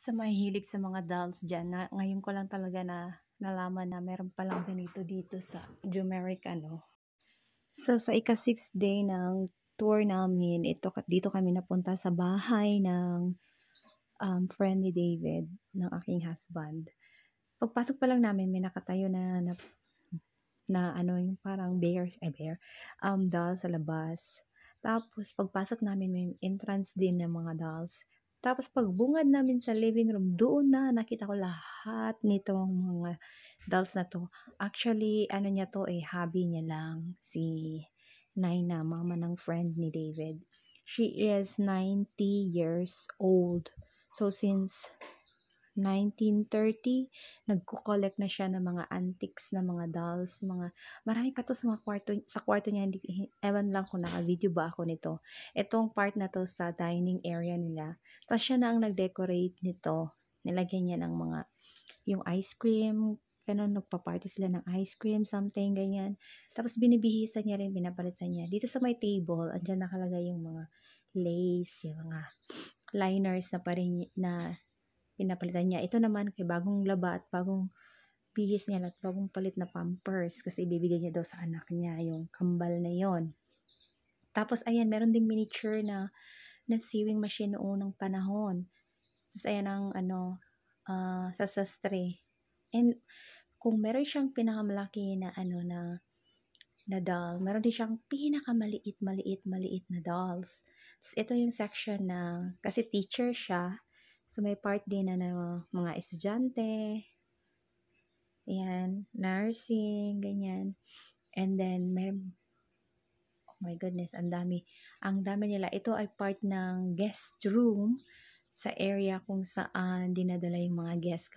Sa mahihilig sa mga dolls diyan na ngayon ko lang talaga na nalaman na meron palang ganito dito sa Jumeric ano. So sa ika-6th day ng tour namin, dito kami napunta sa bahay ng, friend ni David, ng aking husband. Pagpasok pa lang namin may nakatayo na ano yung parang doll sa labas. Tapos pagpasok namin may entrance din ng mga dolls. Tapos pagbungad namin sa living room, doon na nakita ko lahat nitong mga dolls na 'to. Actually ano niya 'to, hobby niya lang, si Naina, mama ng friend ni David. She is 90 years old. So since 1930, nagko-collect na siya ng mga antiques na mga dolls, marami pa 'to sa kwarto niya, hindi ewan lang kung naka-video ba ako nito. Itong part na 'to sa dining area nila, ta's siya na ang nag-decorate nito. Nilagyan niya ng mga yung ice cream, gano'n, nagpa-party sila ng ice cream, something ganyan. Tapos binibihisan niya rin, pinapalitan niya. Dito sa may table, andiyan nakalagay yung mga lace, yung mga liners na pa rin na pinapalitan niya. Ito naman kay bagong laba at bagong bihis niya at bagong palit na Pampers kasi ibibigay niya daw sa anak niya yung kambal na yon. Tapos ayan, meron ding miniature na sewing machine noong unang panahon. Tapos ayan ang ano, sa sastre. And kung meron siyang pinakamalaki na ano na doll, meron din siyang maliit na dolls. Tapos ito yung section na, kasi teacher siya, so may part din na mga estudyante, ayan, nursing, ganyan. And then, oh my goodness, ang dami. Ang dami nila. Ito ay part ng guest room sa area kung saan dinadala yung mga guest.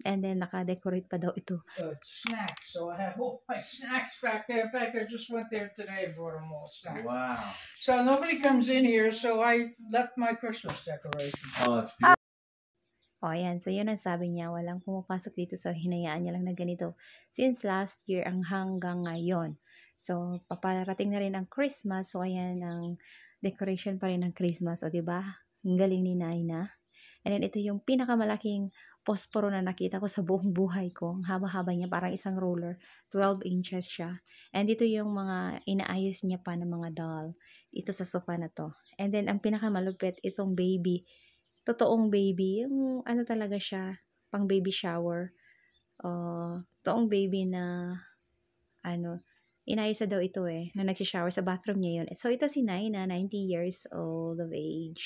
And then, naka-decorate pa daw ito. Snacks. So I have all my snacks back there. In fact, I just went there today and brought them all snacks. Wow. So nobody comes in here, so I left my Christmas decorations. Oh, that's beautiful. O, ayan. So, yun ang sabi niya. Walang pumapasok dito. So, hinayaan niya lang na ganito. Since last year hanggang ngayon. So, paparating na rin ang Christmas. So, ayan ang decoration pa rin ng Christmas. O, diba? Ang galing ni Naina. And then, ito yung pinakamalaking posporo na nakita ko sa buong buhay ko. Ang haba-haba niya. Parang isang roller. 12 inches siya. And dito yung mga inaayos niya pa ng mga doll. Ito sa sofa na to. And then, ang pinakamalupit, itong baby. Totoong baby, yung ano talaga siya, pang baby shower. Totoong baby na, ano, inayos na daw ito na nag-shower sa bathroom niya yun. So, ito si Naina, 90 years old of age.